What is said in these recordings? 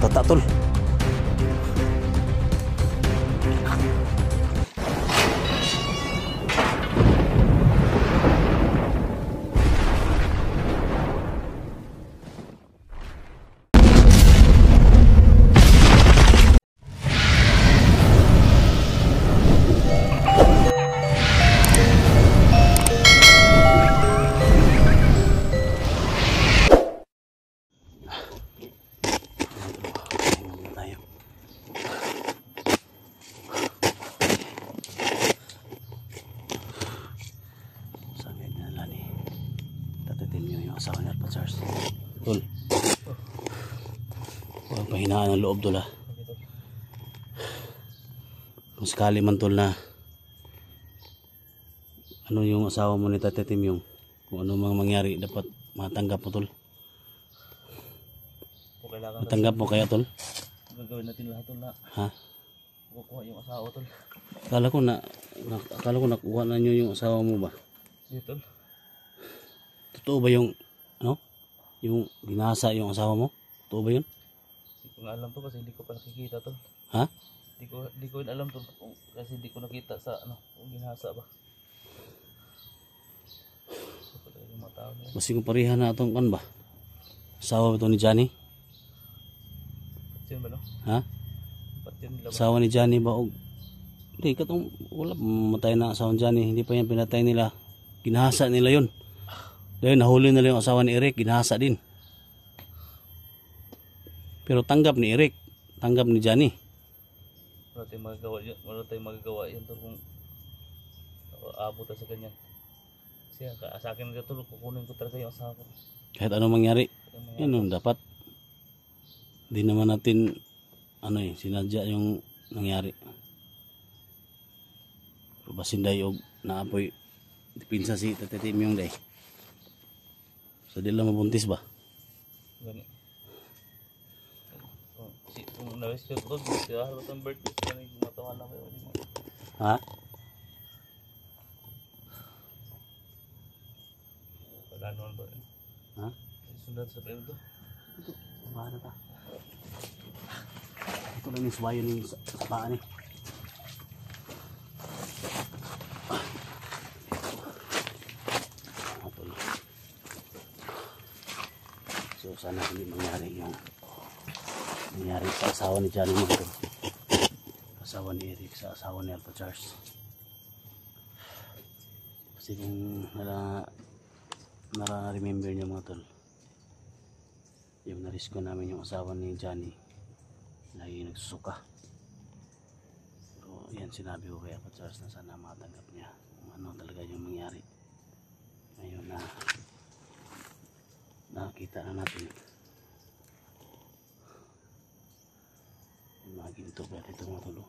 Tata tol. Asawa ni Alpha Charles. Tol. Huwag pahinaan ang loob tol ha. Kung sakali man tol na ano yung asawa mo ni Tate Timyong, kung ano mang mangyari dapat matanggap mo tol. Matanggap mo kaya tol? Gagawin natin lahat tol na. Ha? Kukuha yung asawa tol. Akala ko nakuha na nyo yung asawa mo ba? Hindi tol. Totoo ba yung ano? Yung ginasa yung asawa mo? Totoo ba yun? Hindi ko nga alam to kasi hindi ko pa nakikita tol. Ha? Hindi ko alam tol kasi hindi ko nakita sa ano kung ginasa ba. Kasi kung pareha na itong kan ba? Asawa ba ito ni Johnny? Sino ba no? Ha? Asawa ni Johnny ba? Hindi, katong wala matay na asawa ni Johnny. Hindi pa yan pinatay nila. Ginahasa nila yun. Dahil nahuli nila yung asawa ni Eric, ginahasa din. Pero tanggap ni Eric, tanggap ni Johnny. Wala tayong magagawa yun tol kung aabot sa ganyan. Kasi sa akin na tol, kukunin ko talaga yung asawa ko. Kahit anong mangyari, yan yung dapat. Hindi naman natin sinadya yung nangyari. Pero basin day og naapoy dipinsa si Tate Timyong day. So di lang mabuntis ba? Gani. Kung nawis ko tol, di harap ang birthday ko na gumatawa na kayo. Ha? Pagano na to. Ha? Sundan sa pwede to. Ito, bahala ta. Ito lang yung suwayo ng sa paa ni. So sana hindi mangyari yung nangyari sa asawa ni Johnny Marco, asawa ni Eric sa asawa ni Alpha Charles. Kasi kung nara-remember niyo mga tol, yung narisko namin yung asawa ni Johnny na yung nagsusuka. So yan sinabi ko kay Alpha Charles na sana matanggap niya kung ano talaga yung mangyari. Ngayon na nakita na natin yung mga ginto ba dito mga tulo.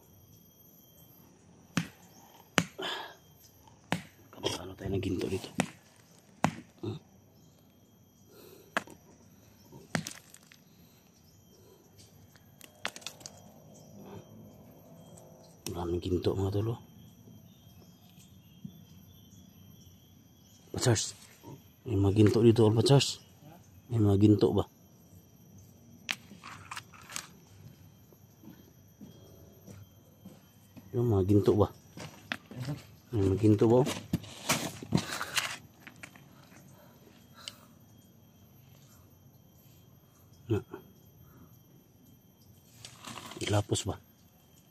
Ano tayo ng ginto dito? Maraming ginto mga tulo. Pachars, may mga ginto dito all Pachars. May mga ginto ba? Yung mga ginto ba? May mga ginto ba? Na. Ilapos ba?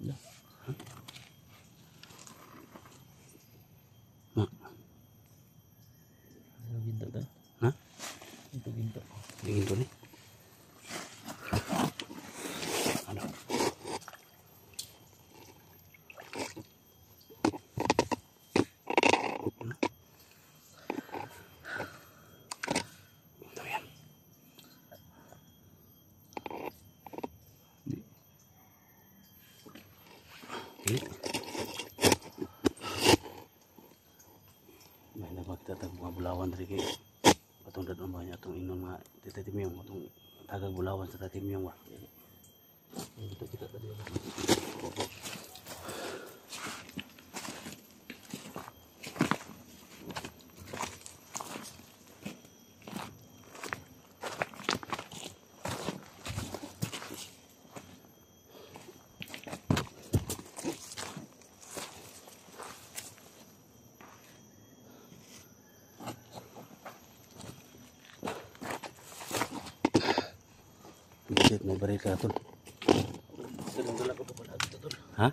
Na. Na. Ginto to. Ha? Ginto. Ginto ni. Ano? Ito yan. Okay. May nabagtatag mga bulawan dari kayo. Patong dadon ba niya itong inon mga Tate Timyong, itong tagag bulawan sa Tate Timyong ba? Ito kita tadi. Shit, may baril ka tol. Dala ko to palagi to, tol. Ha?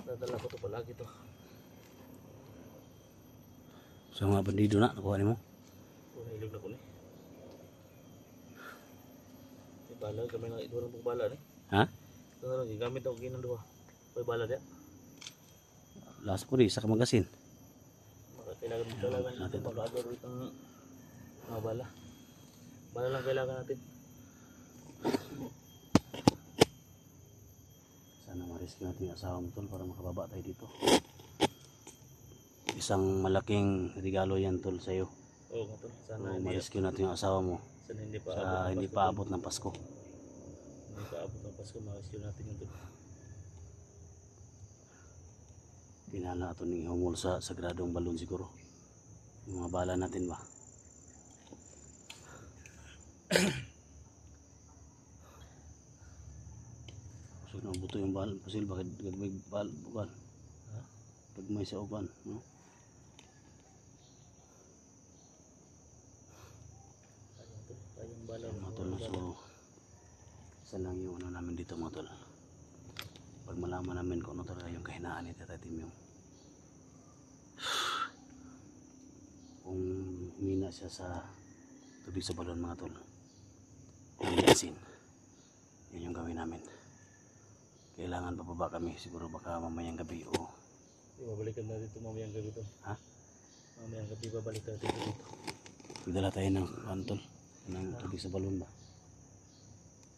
Dala ko to palagi to. Sa mga bandido na, nakuha ni mo. Wala ilog na ko ni. May bala, kami lang ito ng bala ni. Ha? Ito na lang, gamit ako ginang duwa. May bala dia. Last po rin, sa kamagasin. Kailangan mo talaga natin mag-agaro itong mga bala. Bala lang kailangan natin. Sana ma-rescue natin yung asawa mo tol para makababa tayo dito. Isang malaking regalo yan tol sa'yo. Oo nga tol. Sana So, ma-rescue natin yung asawa mo sana hindi pa sa hindi pa abot ng Pasko. Hindi pa abot ng Pasko, ma-rescue natin yung tol. Pinala ito ng humol sa sagradong balon siguro. Yung mga bala natin ba? So nabuto yung bal pasil bakit gagmay bal uban. Ha? Gagmay sa uban, no? Ayun tol. Ayun bala. Mga tol, so isa lang yung ano namin dito mga tol. Pag malaman namin kung ano talaga yung kahinaan ni Tatay Tim yung kung humina siya sa tubig sa balon mga tol, liliasin, yun yung gawin namin. Kailangan bababa kami siguro baka mamayang gabi o Babalikan natin ito mamayang gabi tol. ha? Mamayang gabi babalikan natin ito dito. Magdala tayo ng antol ng tubig sa balon ba,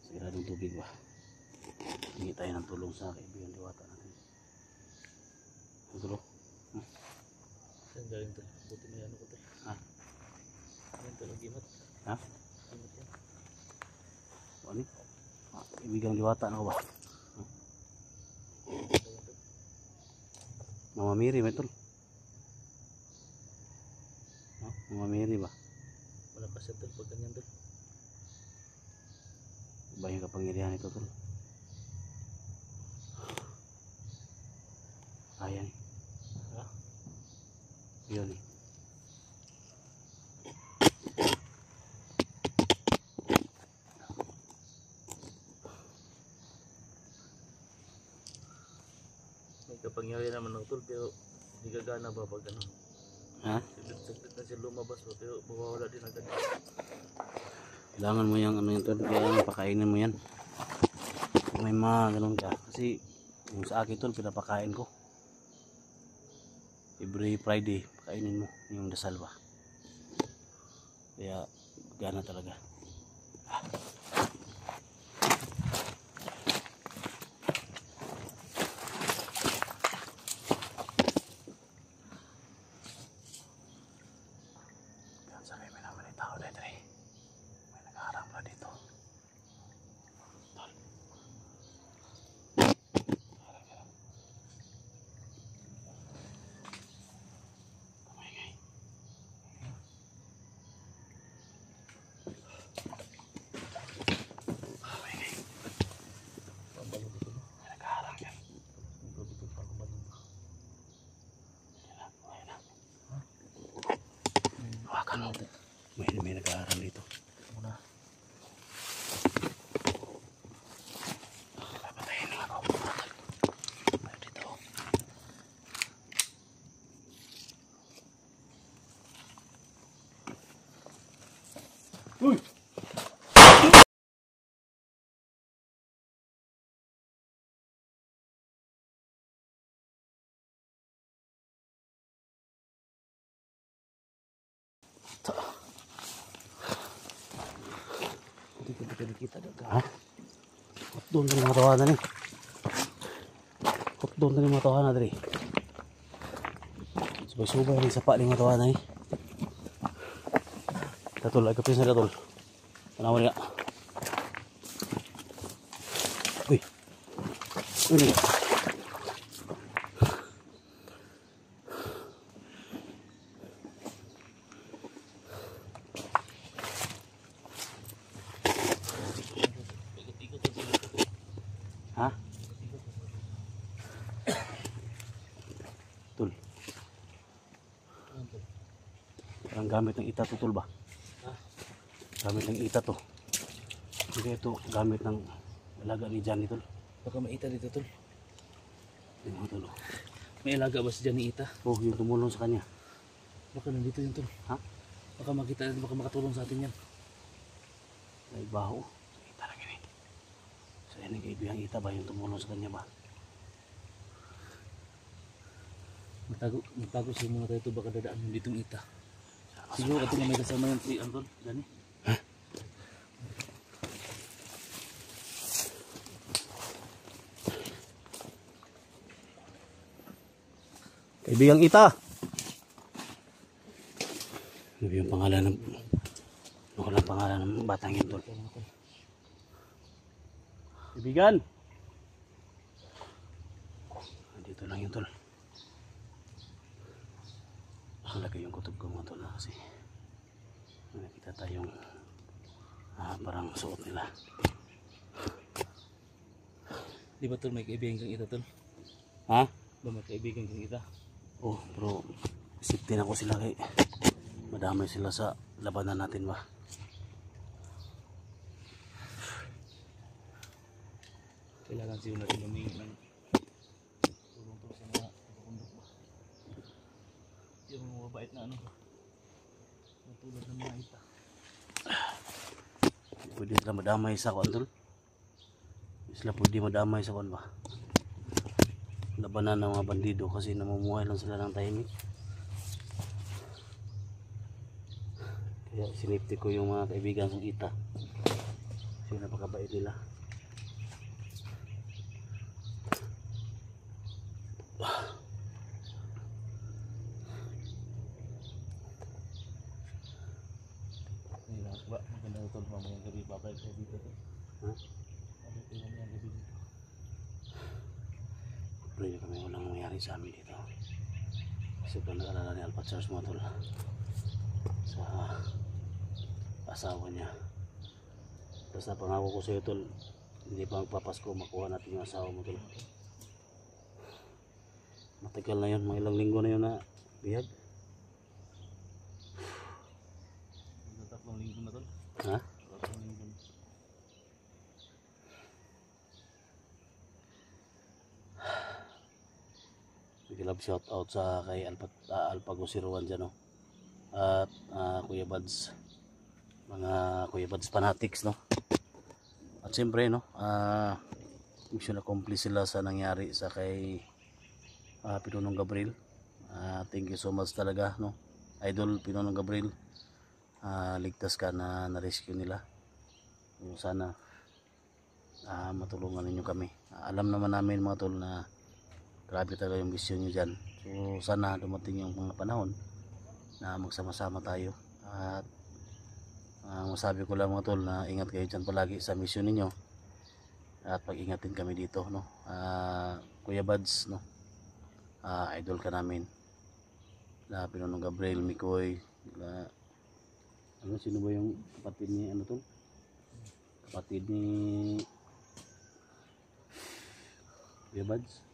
siguradong tubig ba, hingi tayo ng tulong sa kaibigan Diwata natin. Siguro Saan galing tol? Buti may ano ko tol. ha? Ayun tol, ang gimat. Ha? Gimat yan. Ano? Kaibigan Diwata na ko ba? Ayun, tol. Mama Mary may tol. No? Mama Mary ba? Malakas yan tol pag ganyan tol. Iba yung kapangyarihan ito tol. Ayan. Ha? Yun eh. May kapangyarihan naman ng tol pero hindi gagana ba pag ano. Ha? Saglit na siya lumabas ba pero mawawala din agad. Kailangan mo yung ano yung tol. Kailangan pakainin mo yan. Kung may mga ganun ka. Kasi yung sa akin tol pinapakain ko. Every Friday pakainin mo yung dasal ba. Kaya gana talaga. Yan sa may naman tao dito eh. May nakaharang pala dito. Tol. Kamay. Pambalo dito no. May nakaharang yan. Dito dito pambalo. Hawakan mo. May nakaharang dito. Muna. Papatayin na ako. May dito. Uy! Hindi ko nakikita daga. Ha? Doon na mga tawanan eh. Doon na mga tawanan dali. Subay-subay ng sapa ng mga tawanan eh. Datul, ay kapis na datul. Tanawan nga. Uy. Uy. Ikot-ikot ang sila. Ha? Tul. Ayun tol. Parang gamit ng ita to tul ba? Ha? Gamit ng ita to. Hindi ito gamit ng alaga ni Johnny tol. Baka may ita dito tol. Tingnan mo tol. May alaga ba si Johnny ita? Oh, yung tumulong sa kanya. Baka nandito yun tol. Ha? Baka makita, baka makatulong sa atin yan. Ay baho. Ita na gini. So yan ang kaibigang ita ba yung tumulong sa kanya ba? Magtago siya muna tayo ito. Baka dadaan yung ditong ita. Siguro ito nga may kasama yan si Anton. Johnny. Kaibigang ita. Ano yung pangalan ng pangalan ng batang yun tol? Kaibigan. Dito lang yun tol. Malaki yung kutob ko mga tol kasi nakita tayong parang suot nila. Di ba tol may kaibigan kang ita tol? Ha? Ba may kaibigan kang ita? Oh, pero isipin ako sila kay madamay sila sa labanan natin ba. Kailangan siya natin humingi ng tulong to sa mga kapakundok ba. Yung mga mabait na ano. Matulad ng mga ita. Pwede sila madamay sa kuan tol. Sila pwede madamay sa kuan ba. Labanan ng mga bandido kasi namumuhay lang sila ng tahimik. Kaya sinipti ko yung mga kaibigan ng ita. Kasi napakabait nila. Ba, maganda ito mamayang gabi. Babalik tayo dito to. Ha? Babalik tayo mamayang gabi dito. Pwede kami walang nangyari sa amin dito. Kasi kung nag-alala ni Alpha Charles mo tol sa asawa niya. Basta pangako ko sa iyo tol, hindi pa magpapasko makuha natin yung asawa mo tol. Matagal na yun, mga ilang linggo na yun na bihag. Tatlong linggo na tol. Ha? Tatlong linggo na. Big love shout out sa kay Alpago 01 dyan no. At Kuya Bads, mga Kuya Bads fanatics no. At siyempre no, mission accomplished sila sa nangyari sa kay Pinunong Gabriel. Thank you so much talaga no, Idol Pinunong Gabriel. Ligtas ka na na-rescue nila. Sana matulungan ninyo kami. Alam naman namin mga tol na grabe talaga yung vision nyo dyan. So sana dumating yung mga panahon na magsama-sama tayo. At masabi ko lang mga tol na ingat kayo dyan palagi sa mission ninyo. At pag-ingatin kami dito no. Kuya Bads no, idol ka namin. Pinunong Gabriel, Mikoy, sino ba yung kapatid ni ano tol? Kapatid ni Kuya Bads?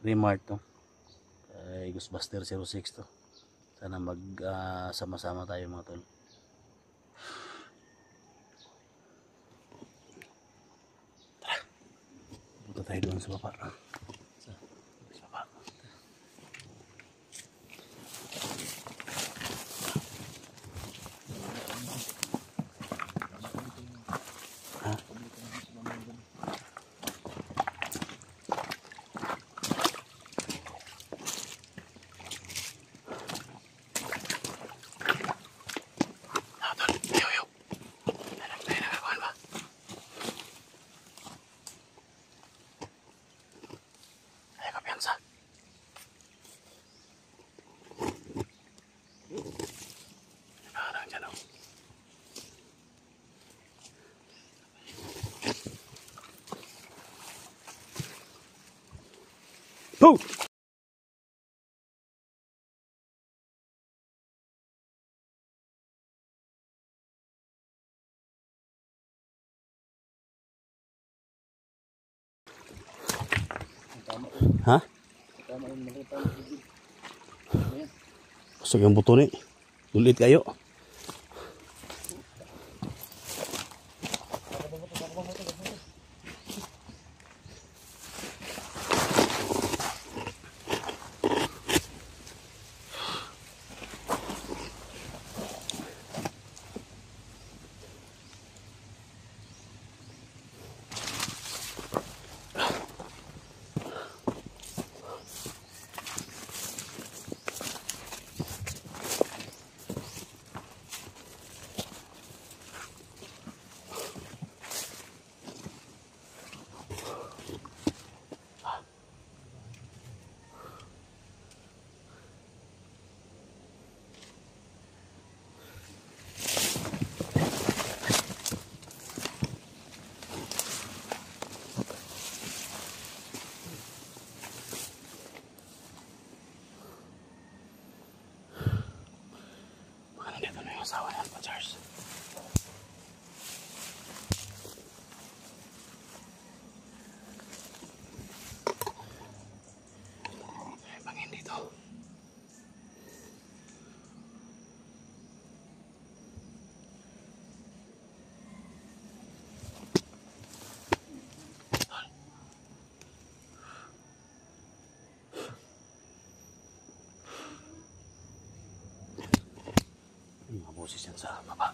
Remart to. Kay Ghostbuster 06 to. Sana sama-sama tayo mga tol. Tara. Punta tayo doon sa baba. Sa baba. Ha? Pooh! Ha? Kusog yung buto ni. Ulit kayo. asawa niyan po, Charles. Ay, bangin dito. Mga boses yan sa baba.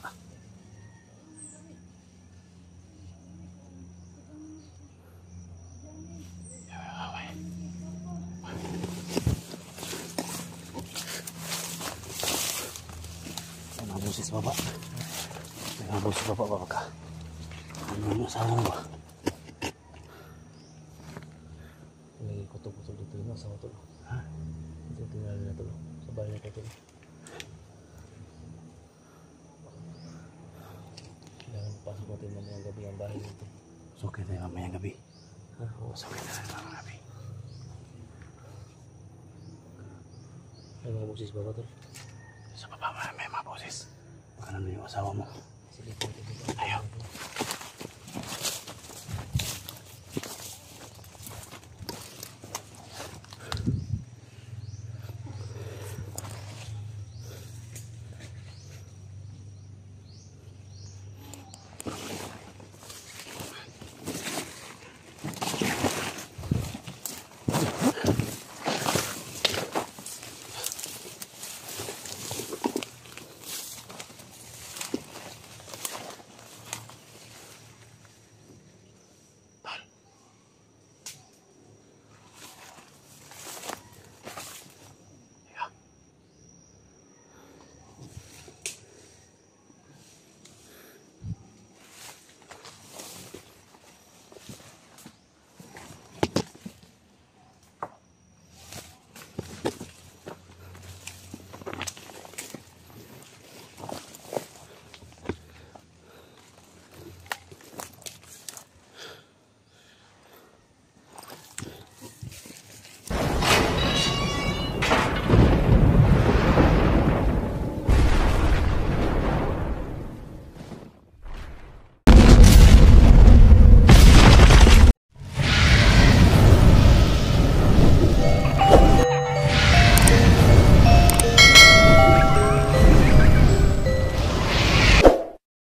Mga boses sa baba. Mga boses sa baba ka. Ano yung asawa mo ba? May kuto-kuto dito yung asawa to. Ha? Dito tingnan nila to. Sa bahay na to. Kailangan pasok natin mamayang gabi ang bahay nito. Sukit tayo mamayang gabi. Ha? Oo. Sukit tayo mamayang gabi. May mga boses ba ba to? Sa baba may mga boses. Baka nandun yung asawa mo. Sige po. Ayaw.